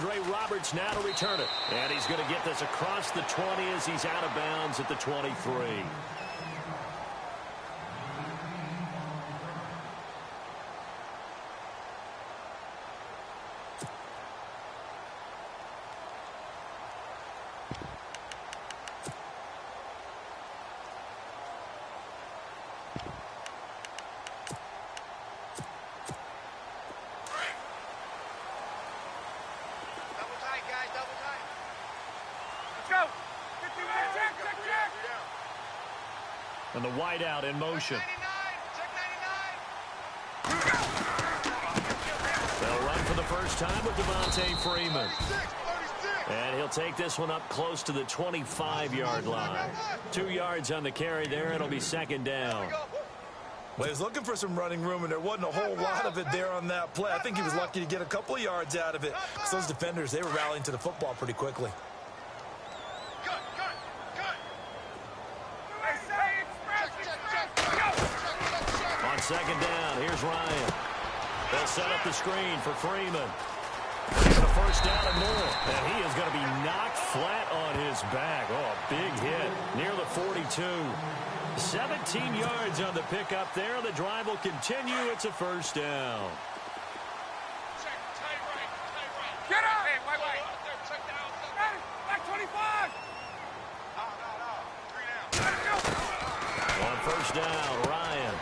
Andre Roberts now to return it. And he's going to get this across the 20 as he's out of bounds at the 23. And the wideout in motion. They'll run for the first time with Devontae Freeman. And he'll take this one up close to the 25-yard line. 2 yards on the carry there. It'll be second down. Well, he was looking for some running room, and there wasn't a whole lot of it there on that play. I think he was lucky to get a couple of yards out of it. Because those defenders, they were rallying to the football pretty quickly. On second down, here's Ryan. They'll set up the screen for Freeman. And a first down and more. And he is going to be knocked flat on his back. Oh, a big hit near the 42. 17 yards on the pickup there. The drive will continue. It's a first down. Get up! Hey, wait. Back 25! On first down, Ryan.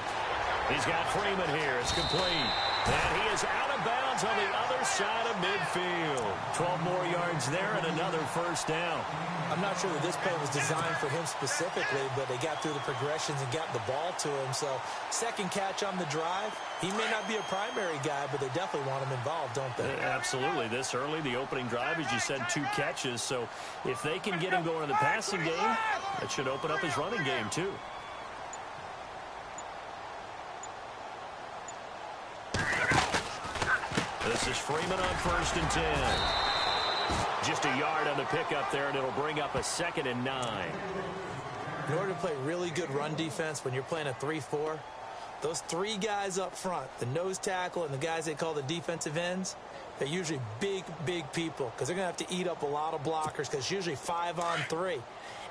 He's got Freeman here. It's complete. And he is out of bounds on the other side of midfield. 12 more yards there and another first down. I'm not sure that this play was designed for him specifically, but they got through the progressions and got the ball to him. So second catch on the drive. He may not be a primary guy, but they definitely want him involved, don't they? Absolutely. This early, the opening drive, as you said, 2 catches. So if they can get him going in the passing game, that should open up his running game too. This is Freeman on 1st and 10. Just a yard on the pickup there, and it'll bring up a 2nd and 9. In order to play really good run defense when you're playing a 3-4, those 3 guys up front, the nose tackle and the guys they call the defensive ends, they're usually big people because they're going to have to eat up a lot of blockers because it's usually 5 on 3.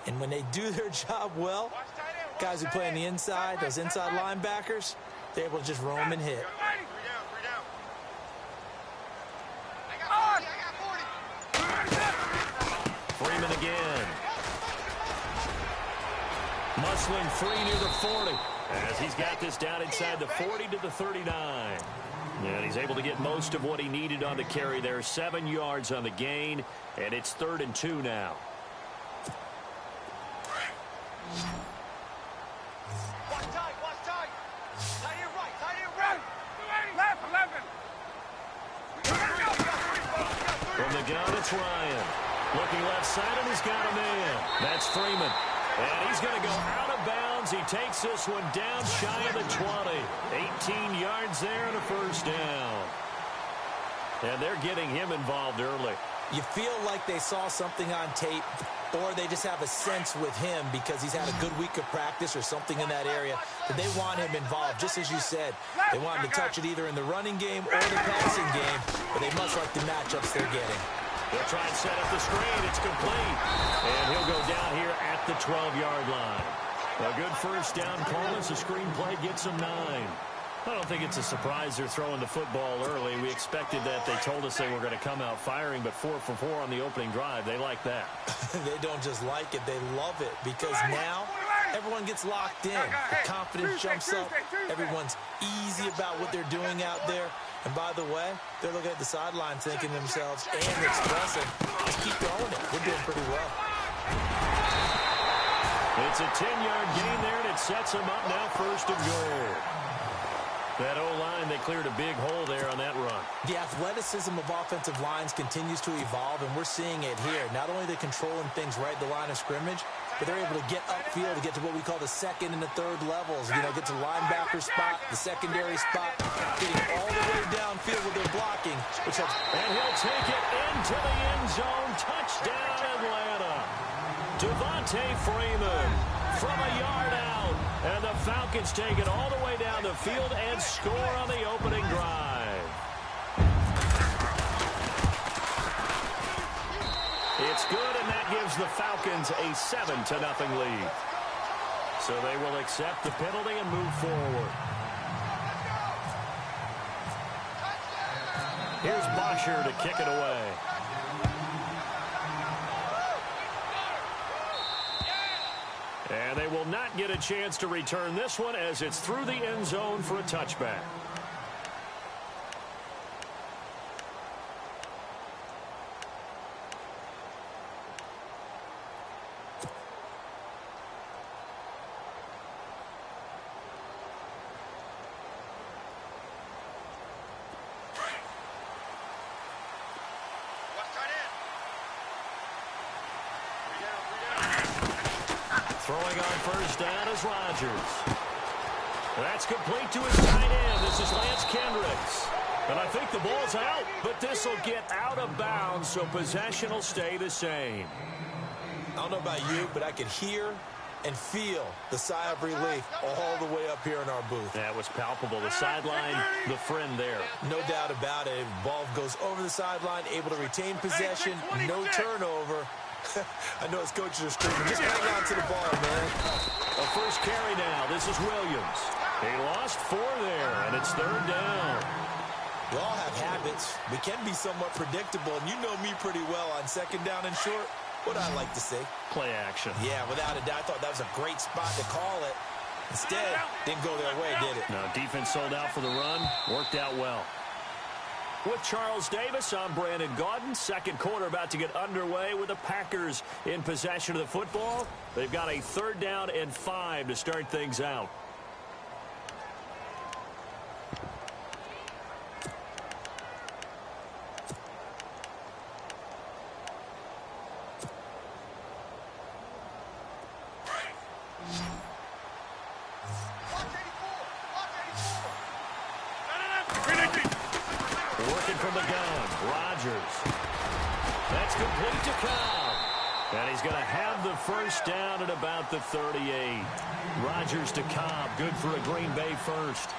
And when they do their job well, guys who play on the inside, those inside linebackers, they're able to just roam and hit. Freeman again. Muscling free near the 40 as he's got this down inside the 40 to the 39. And he's able to get most of what he needed on the carry there. 7 yards on the gain, and it's 3rd and 2 now. Watch tight. Tight here right. Left, 11. From the gun, it's Ryan. Looking left side, and he's got a man. That's Freeman. And he's going to go out of bounds. He takes this one down shy of the 20. 18 yards there and a first down. And they're getting him involved early. You feel like they saw something on tape, or they just have a sense with him because he's had a good week of practice or something in that area that they want him involved, just as you said. They want him to touch it either in the running game or the passing game, but they must like the matchups they're getting. They'll try and set up the screen. It's complete. And he'll go down here at the 12-yard line. A good first down call as the screen play gets him 9. I don't think it's a surprise they're throwing the football early. We expected that. They told us they were going to come out firing, but 4 for 4 on the opening drive. They like that. They don't just like it. They love it because now everyone gets locked in. The confidence jumps up. Everyone's easy about what they're doing out there. And by the way, they're looking at the sideline thinking to themselves and expressing, just keep going it. We're doing pretty well. It's a 10-yard gain there, and it sets them up now 1st and goal. That O-line, they cleared a big hole there on that run. The athleticism of offensive lines continues to evolve, and we're seeing it here. Not only are they controlling things right at the line of scrimmage, but they're able to get upfield to get to what we call the 2nd and the 3rd levels. You know, get to the linebacker spot, the secondary spot, getting all the way downfield with their blocking, which helps. And he'll take it into the end zone. Touchdown, Atlanta. Devontae Freeman from a yard out. And the Falcons take it all the way down the field and score on the opening drive. It's good, and that gives the Falcons a 7-0 lead. So they will accept the penalty and move forward. Here's Bosher to kick it away. And they will not get a chance to return this one as it's through the end zone for a touchback. Throwing on first down is Rodgers. That's complete to his tight end. This is Lance Kendricks. And I think the ball's out, but this will get out of bounds, so possession will stay the same. I don't know about you, but I could hear and feel the sigh of relief all the way up here in our booth. That was palpable. The sideline, the friend there. No doubt about it. Ball goes over the sideline, able to retain possession, no turnover. I know his coaches are screaming, just hang on to the ball, man. A first carry now. This is Williams. He lost 4 there, and it's third down. We all have habits. We can be somewhat predictable, and you know me pretty well on second down and short. What I like to say? Play action. Yeah, without a doubt. I thought that was a great spot to call it. Instead, didn't go their way, did it? No, defense sold out for the run. Worked out well. With Charles Davis, I'm Brandon Gaudin. Second quarter about to get underway with the Packers in possession of the football. They've got a third down and 5 to start things out. Working from the gun, Rodgers. That's complete to Cobb. And he's going to have the first down at about the 38. Rodgers to Cobb, good for a Green Bay first.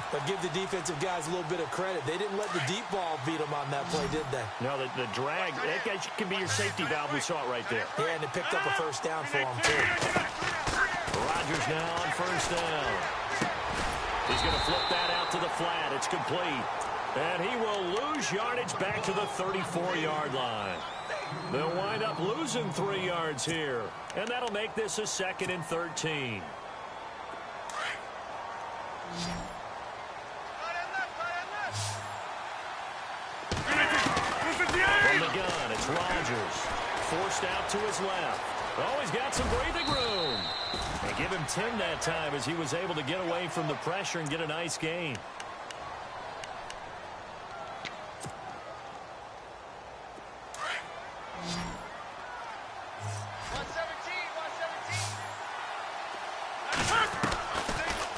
But give the defensive guys a little bit of credit. They didn't let the deep ball beat them on that play, did they? No, the drag, that guy can be your safety valve. We saw it right there. Yeah, and they picked up a first down for him, too. Rodgers now on first down. He's going to flip that out to the flat. It's complete. And he will lose yardage back to the 34-yard line. They'll wind up losing 3 yards here. And that'll make this a 2nd and 13. From the gun, it's Rodgers. Forced out to his left. Oh, he's got some breathing room. And give him 10 that time as he was able to get away from the pressure and get a nice gain.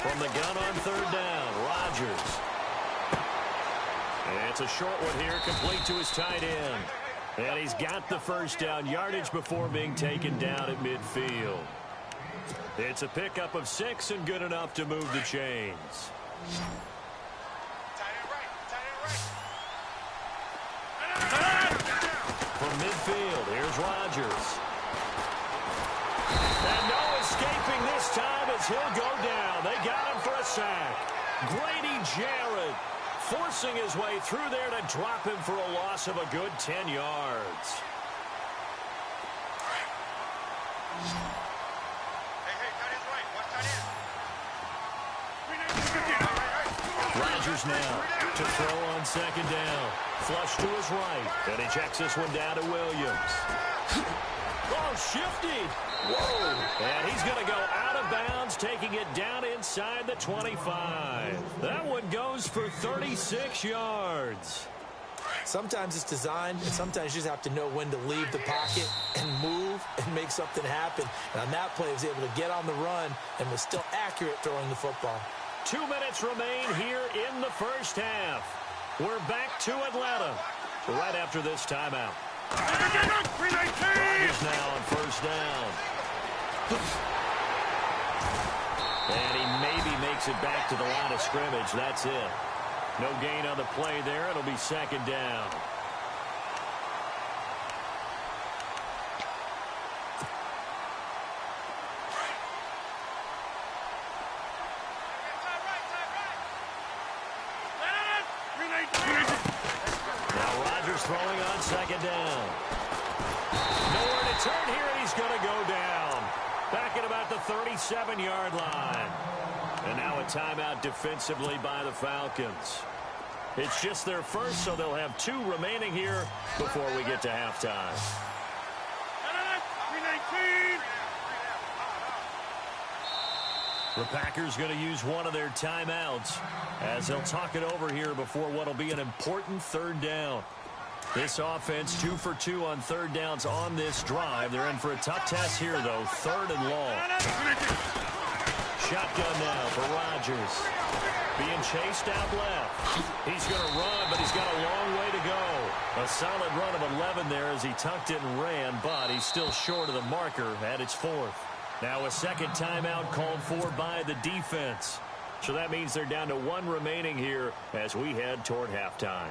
From the gun on third down, Rodgers. And it's a short one here, complete to his tight end. And he's got the first down yardage before being taken down at midfield. It's a pickup of 6 and good enough to move the chains. From midfield, here's Rodgers. And no escaping this time as he'll go down. They got him for a sack. Grady Jarrett forcing his way through there to drop him for a loss of a good 10 yards. Rodgers now to throw on second down. Flush to his right. And he checks this one down to Williams. Oh, shifty. Whoa. And he's going to go out of bounds, taking it down inside the 25. That one goes for 36 yards. Sometimes it's designed, and sometimes you just have to know when to leave the pocket and move and make something happen. And on that play, he was able to get on the run and was still accurate throwing the football. 2 minutes remain here in the first half. We're back to Atlanta right after this timeout. Rodgers now on first down. And he maybe makes it back to the line of scrimmage. That's it. No gain on the play there. It'll be second down. Rodgers throwing on second down. Nowhere to turn here, and he's going to go down. Back at about the 37-yard line. And now a timeout defensively by the Falcons. It's just their first, so they'll have 2 remaining here before we get to halftime. 319. The Packers going to use one of their timeouts as they'll talk it over here before what will be an important third down. This offense 2 for 2 on third downs on this drive. They're in for a tough test here, though. 3rd and long. Shotgun now for Rodgers. Being chased out left. He's going to run, but he's got a long way to go. A solid run of 11 there as he tucked it and ran, but he's still short of the marker at its 4th. Now a second timeout called for by the defense. So that means they're down to 1 remaining here as we head toward halftime.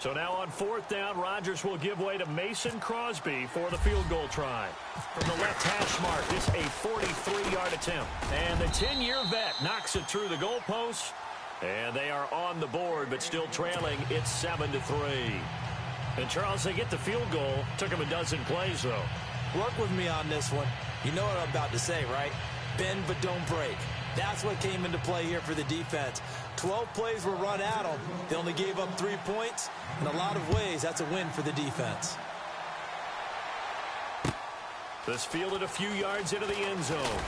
So now on 4th down, Rodgers will give way to Mason Crosby for the field goal try. From the left hash mark, this a 43-yard attempt. And the 10-year vet knocks it through the goalpost. And they are on the board, but still trailing. It's 7-3. And, Charles, they get the field goal. Took them a dozen plays, though. Work with me on this one. You know what I'm about to say, right? Bend but don't break. That's what came into play here for the defense. 12 plays were run at them. They only gave up 3 points. In a lot of ways, that's a win for the defense. This fielded a few yards into the end zone.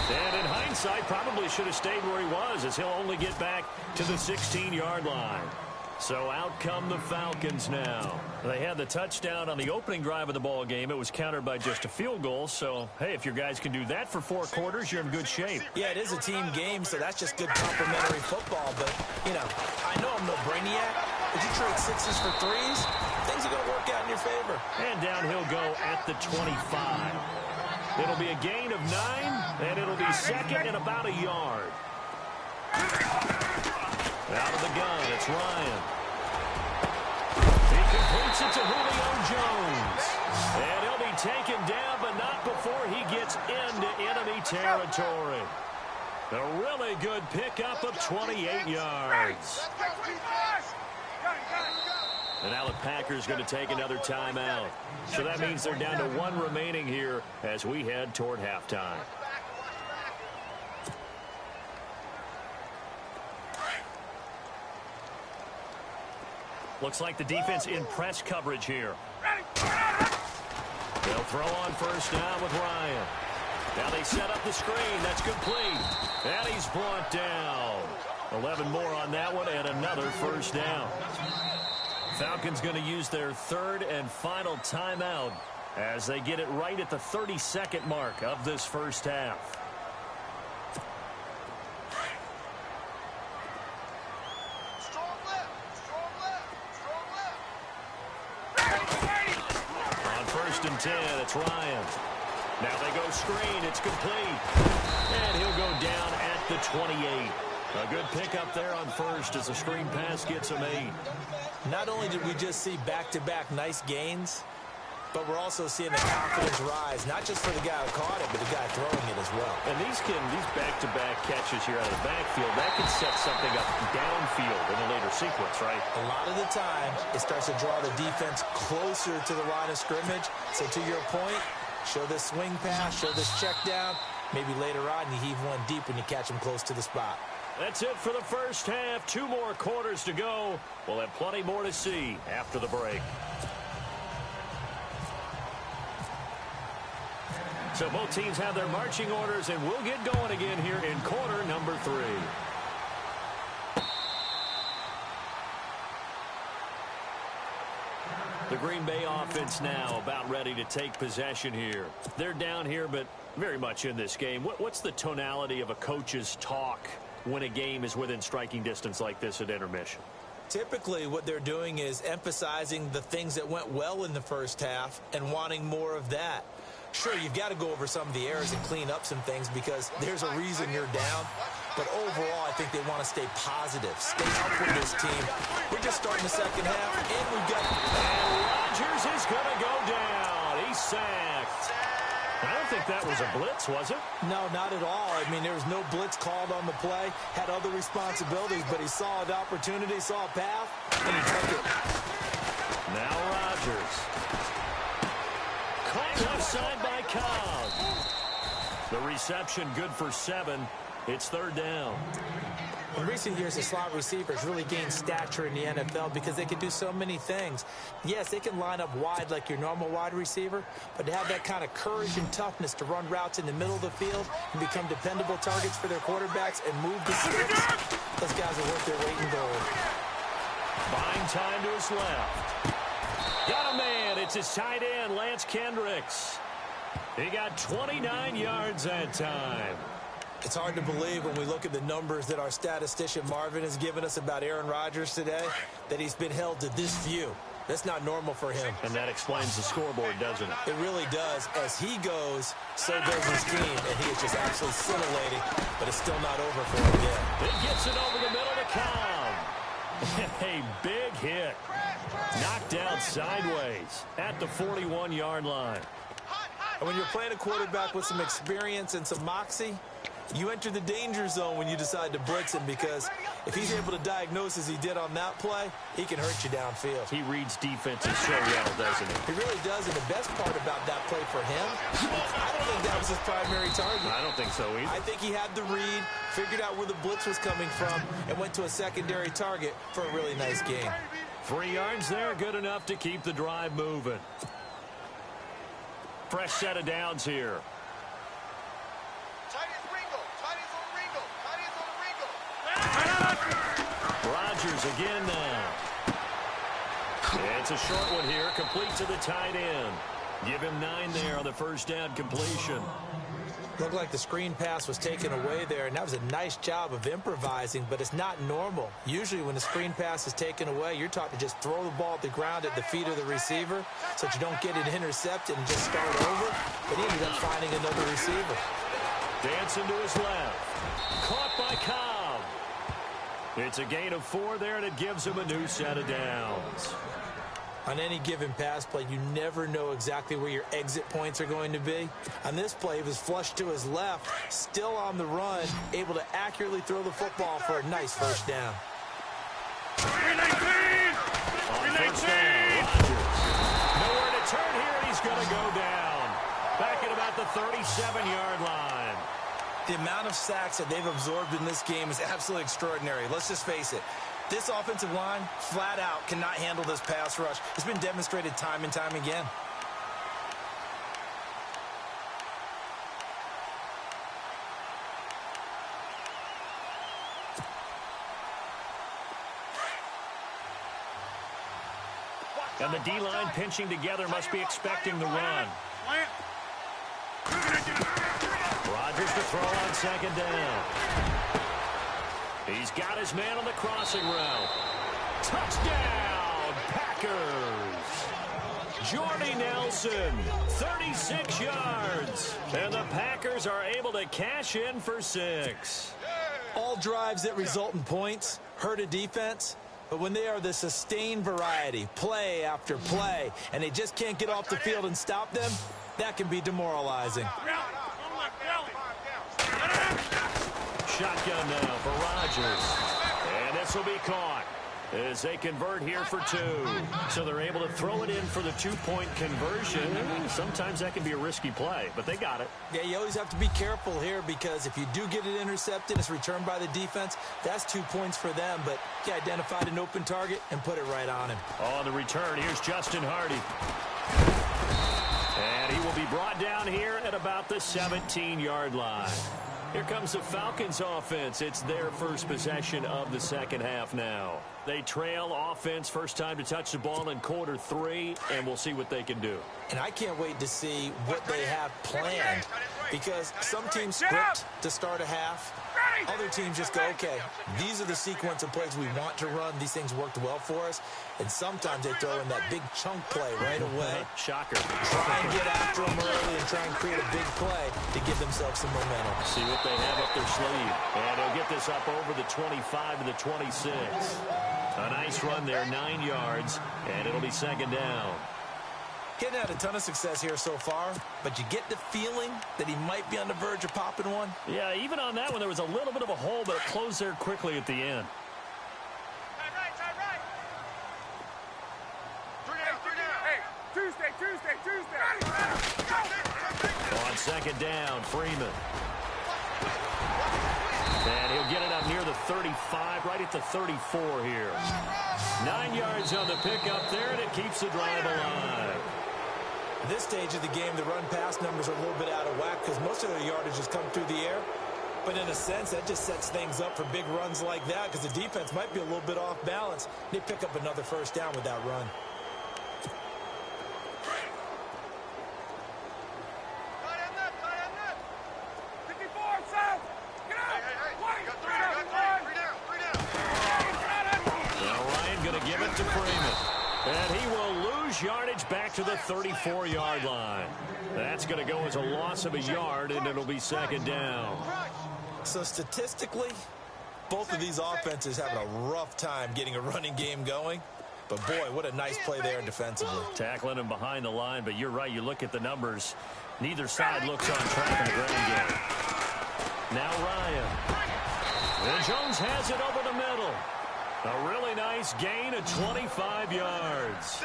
And in hindsight, probably should have stayed where he was as he'll only get back to the 16-yard line. So out come the Falcons now. They had the touchdown on the opening drive of the ball game. It was countered by just a field goal. So, hey, if your guys can do that for 4 quarters, you're in good shape. Yeah, it is a team game, so that's just good complimentary football. But, you know, I know I'm no brainiac, but you trade 6s for 3s, things are going to work out in your favor. And down he'll go at the 25. It'll be a gain of 9, and it'll be second and about a yard. Out of the gun, it's Ryan. He completes it to Julio Jones. And he'll be taken down, but not before he gets into enemy territory. A really good pickup of 28 yards. And now the Packers going to take another timeout. So that means they're down to 1 remaining here as we head toward halftime. Looks like the defense in press coverage here. They'll throw on first down with Ryan. Now they set up the screen. That's complete. And he's brought down. 11 more on that one and another first down. Falcons going to use their 3rd and final timeout as they get it right at the 32nd mark of this first half. On 1st and 10, it's Ryan. Now they go screen. It's complete. And he'll go down at the 28. A good pickup there on first as the screen pass gets him 8. Not only did we just see back-to-back nice gains, but we're also seeing the confidence rise, not just for the guy who caught it, but the guy throwing it as well. And these back-to-back catches here out of the backfield, that can set something up downfield in a later sequence, right? A lot of the time, it starts to draw the defense closer to the line of scrimmage. So to your point, show this swing pass, show this check down. Maybe later on, you heave one deep when you catch him close to the spot. That's it for the first half. 2 more quarters to go. We'll have plenty more to see after the break. So both teams have their marching orders, and we'll get going again here in quarter number 3. The Green Bay offense now about ready to take possession here. They're down here, but very much in this game. What's the tonality of a coach's talk when a game is within striking distance like this at intermission? Typically, what they're doing is emphasizing the things that went well in the first half and wanting more of that. Sure, you've got to go over some of the errors and clean up some things because there's a reason you're down. But overall, I think they want to stay positive, stay up with this team. We're just starting the second half, and we've got... And Rodgers is going to go down. He's sacked. I don't think that was a blitz, was it? No, not at all. I mean, there was no blitz called on the play. Had other responsibilities, but he saw an opportunity, saw a path, and he took it. inside by Cobb. The reception good for 7. It's third down. In recent years, the slot receivers really gained stature in the NFL because they can do so many things. Yes, they can line up wide like your normal wide receiver, but to have that kind of courage and toughness to run routes in the middle of the field and become dependable targets for their quarterbacks and move the sticks, those guys are worth their weight in gold. Buying time to his left. Got a man. It's his tight end, Lance Kendricks. He got 29 yards that time. It's hard to believe when we look at the numbers that our statistician Marvin has given us about Aaron Rodgers today, that he's been held to this few. That's not normal for him. And that explains the scoreboard, doesn't it? It really does. As he goes, so goes his team, and he is just absolutely scintillating, but it's still not over for him yet. He gets it over the middle to Cobb. A big hit. Knocked down sideways at the 41-yard line. And when you're playing a quarterback with some experience and some moxie, you enter the danger zone when you decide to blitz him, because if he's able to diagnose as he did on that play, he can hurt you downfield. He reads defenses so well, doesn't he? He really does, and the best part about that play for him, I don't think that was his primary target. I don't think so either. I think he had the read, figured out where the blitz was coming from, and went to a secondary target for a really nice gain. 3 yards there, good enough to keep the drive moving. Fresh set of downs here. Rodgers again now. It's a short one here, complete to the tight end. Give him 9 there on the first down completion. Looked like the screen pass was taken away there, and that was a nice job of improvising, but it's not normal. Usually when the screen pass is taken away, you're taught to just throw the ball at the ground at the feet of the receiver so that you don't get it intercepted and just start over, but he ended up finding another receiver. Dancing to his left. Caught by Cobb. It's a gain of 4 there, and it gives him a new set of downs. On any given pass play, you never know exactly where your exit points are going to be. On this play, he was flushed to his left, still on the run, able to accurately throw the football for a nice first down. 319! On first down, Rodgers. Nowhere to turn here, and he's going to go down. Back at about the 37-yard line. The amount of sacks that they've absorbed in this game is absolutely extraordinary. Let's just face it. This offensive line, flat out, cannot handle this pass rush. It's been demonstrated time and time again. And the D-line pinching together must be expecting the run. Rodgers to throw on second down. He's got his man on the crossing route. Touchdown, Packers. Jordy Nelson, 36 yards. And the Packers are able to cash in for 6. All drives that result in points hurt a defense, but when they are the sustained variety, play after play, and they just can't get off the field and stop them, that can be demoralizing. Shotgun now for Rodgers. And this will be caught as they convert here for 2. So they're able to throw it in for the 2-point conversion. Sometimes that can be a risky play, but they got it. Yeah, you always have to be careful here, because if you do get it intercepted, it's returned by the defense, that's 2 points for them, but he identified an open target and put it right on him. On the return, here's Justin Hardy. And he will be brought down here at about the 17-yard line. Here comes the Falcons offense. It's their first possession of the second half now. They trail offense, first time to touch the ball in quarter 3, and we'll see what they can do. And I can't wait to see what they have planned, because some teams script to start a half. Other teams just go, okay, these are the sequence of plays we want to run. These things worked well for us. And sometimes they throw in that big chunk play right away. Shocker. Try and get after them early and try and create a big play to give themselves some momentum. See what they have up their sleeve. And they'll get this up over the 25 to the 26. A nice run there, 9 yards, and it'll be second down. Getting had a ton of success here so far, but you get the feeling that he might be on the verge of popping one. Yeah, even on that one, there was a little bit of a hole, but it closed there quickly at the end. Right. 3 down. Hey, Tuesday. On second down, Freeman. And he'll get it up near the 35, right at the 34 here. 9 yards on the pickup there, and it keeps the drive alive. At this stage of the game, the run-pass numbers are a little bit out of whack because most of their yardage has come through the air. But in a sense, that just sets things up for big runs like that because the defense might be a little bit off balance. They pick up another first down with that run. To Freeman. And he will lose yardage back to the 34-yard line. That's going to go as a loss of a yard, and it'll be second down. So statistically, both of these offenses having a rough time getting a running game going. But, boy, what a nice play there defensively. Tackling him behind the line, but you're right. You look at the numbers. Neither side looks on track in the ground game. Now Ryan. And Jones has it over the middle. A really nice gain of 25 yards.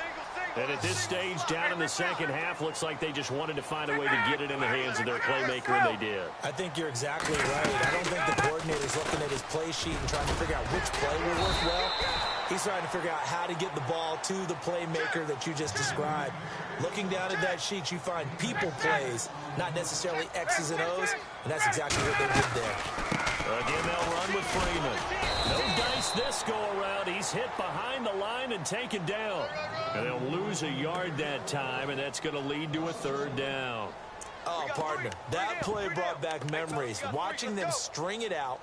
And at this stage, down in the second half, looks like they just wanted to find a way to get it in the hands of their playmaker, and they did. I think you're exactly right. I don't think the coordinator's looking at his play sheet and trying to figure out which play will work well. He's trying to figure out how to get the ball to the playmaker that you just described. Looking down at that sheet, you find people plays, not necessarily X's and O's, and that's exactly what they did there. Again, they'll run with Freeman. No dice this go-around. He's hit behind the line and taken down. And they'll lose a yard that time, and that's going to lead to a third down. Oh, partner, that play brought back memories. Watching them string it out,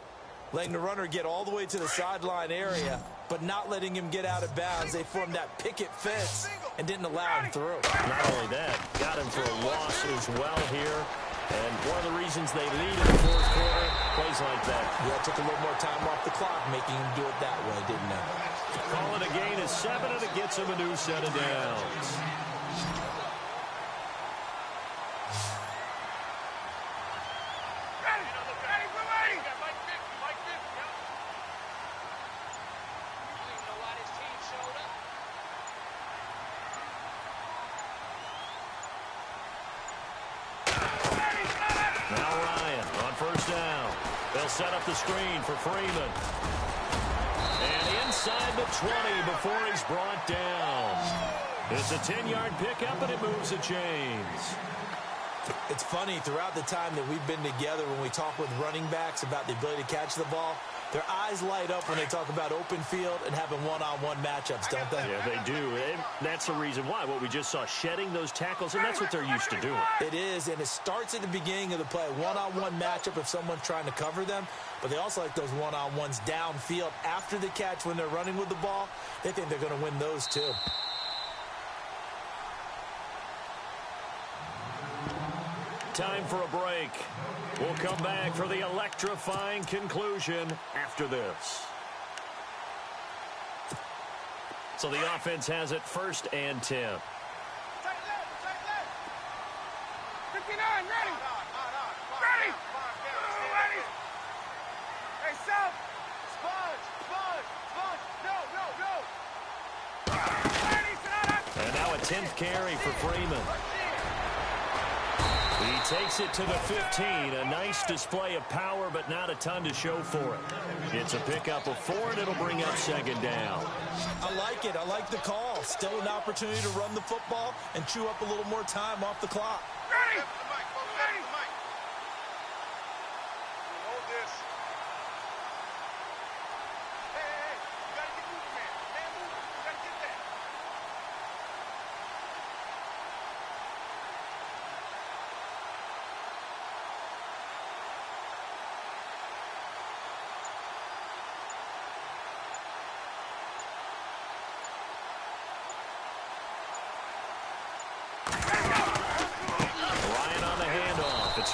letting the runner get all the way to the sideline area, but not letting him get out of bounds. They formed that picket fence and didn't allow him through. Not only that, got him for a loss as well here. And one of the reasons they lead in the fourth quarter, plays like that. Yeah, it took a little more time off the clock, making him do it that way, didn't it? Calling a gain of 7, and it gets him a new set of downs. Set up the screen for Freeman. And inside the 20 before he's brought down. It's a 10-yard pickup, and it moves the chains. It's funny, throughout the time that we've been together, when we talk with running backs about the ability to catch the ball, their eyes light up when they talk about open field and having one-on-one matchups, don't they? Yeah, they do. And that's the reason why. What we just saw, shedding those tackles, and that's what they're used to doing. It is, and it starts at the beginning of the play. One-on-one matchup if someone's trying to cover them, but they also like those one-on-ones downfield after the catch when they're running with the ball. They think they're going to win those too. Time for a break. We'll come back for the electrifying conclusion after this. So the offense has it 1st and 10. 59, ready. Ready. Ready. Hey, South. Sponge. No. And now a 10th carry for Freeman. He takes it to the 15. A nice display of power, but not a ton to show for it. It's a pickup of 4, and it'll bring up second down. I like it. I like the call. Still an opportunity to run the football and chew up a little more time off the clock. Ready. Ready. Hold this. Hey. You got to get moving, man. Man, move. You got to get that.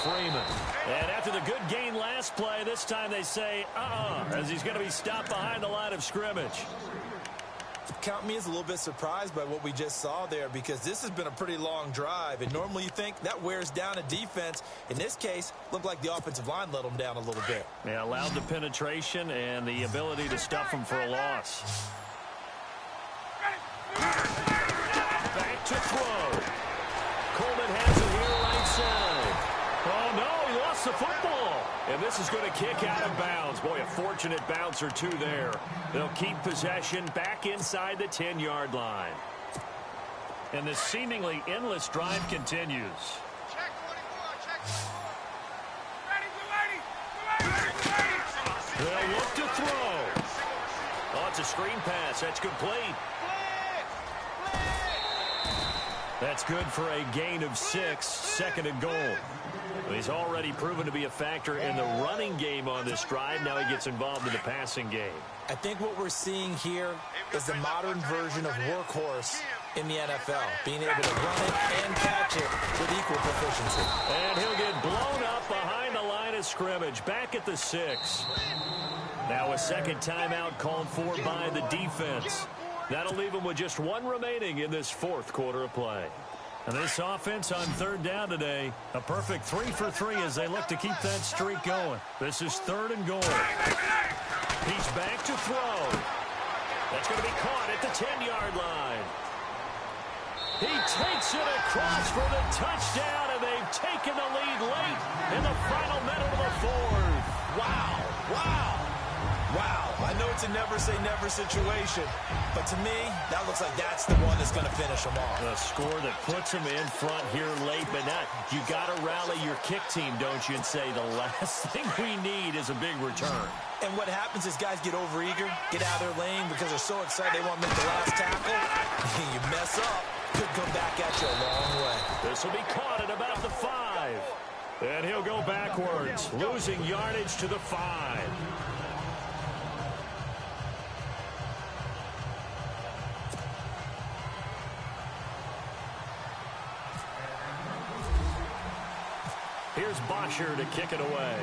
Freeman. And after the good gain last play, this time they say, as he's going to be stopped behind the line of scrimmage. Count me as a little bit surprised by what we just saw there, because this has been a pretty long drive, and normally you think that wears down a defense. In this case, looked like the offensive line let them down a little bit. Yeah, allowed the penetration and the ability to stuff them for a loss. Back to to throw. Coleman has it here right side. Oh, no, he lost the football. And this is going to kick out of bounds. Boy, a fortunate bounce or two there. They'll keep possession back inside the 10-yard line. And this seemingly endless drive continues. Check 24, check 24. Ready, They'll look to throw. Oh, it's a screen pass. That's complete. That's good for a gain of 6, second and goal. Well, he's already proven to be a factor in the running game on this drive. Now he gets involved in the passing game. I think what we're seeing here is the modern version of workhorse in the NFL, being able to run it and catch it with equal proficiency. And he'll get blown up behind the line of scrimmage, back at the 6. Now a second timeout called for by the defense. That'll leave him with just one remaining in this fourth quarter of play. And this offense on third down today, a perfect 3 for 3 as they look to keep that streak going. This is third and goal. He's back to throw. That's going to be caught at the 10-yard line. He takes it across for the touchdown, and they've taken the lead late in the final minute of the fourth. Wow, wow, wow. I know it's a never-say-never situation, but to me, that looks like that's the one that's going to finish them off. A score that puts them in front here late, but not. You got to rally your kick team, don't you, and say the last thing we need is a big return. And what happens is guys get overeager, get out of their lane because they're so excited they want to make the last tackle. You mess up, could come back at you a long way. This will be caught at about the 5. And he'll go backwards, losing yardage to the 5. Here's Bosher to kick it away.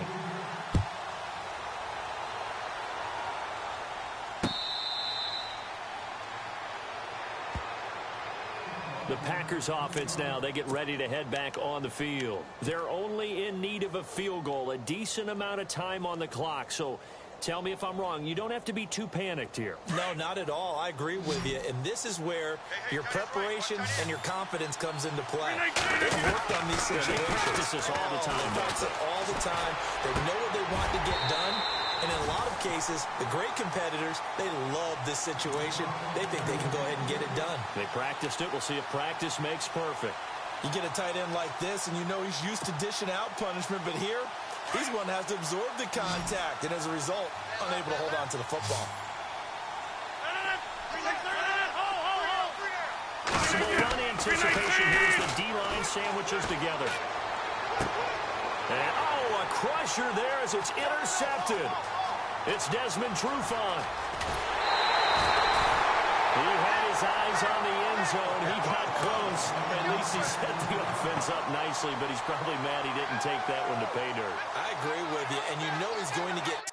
The Packers offense now, they get ready to head back on the field. They're only in need of a field goal, a decent amount of time on the clock. So tell me if I'm wrong. You don't have to be too panicked here. No, not at all. I agree with you. And this is where your preparation and your confidence comes into play. They've worked on these situations. They practice this all the time. They practice it all the time. They know what they want to get done. And in a lot of cases, the great competitors, they love this situation. They think they can go ahead and get it done. They practiced it. We'll see if practice makes perfect. You get a tight end like this, and you know he's used to dishing out punishment. But here, he's one that has to absorb the contact. And as a result, unable to hold on to the football. Possible run anticipation. Here's the D-line sandwiches together. And, oh, a crusher there as it's intercepted. It's Desmond Trufant. He had his eyes on the end zone. He got close. At least he set the offense up nicely, but he's probably mad he didn't take that one to pay dirt. I agree with you, and you know he's going to get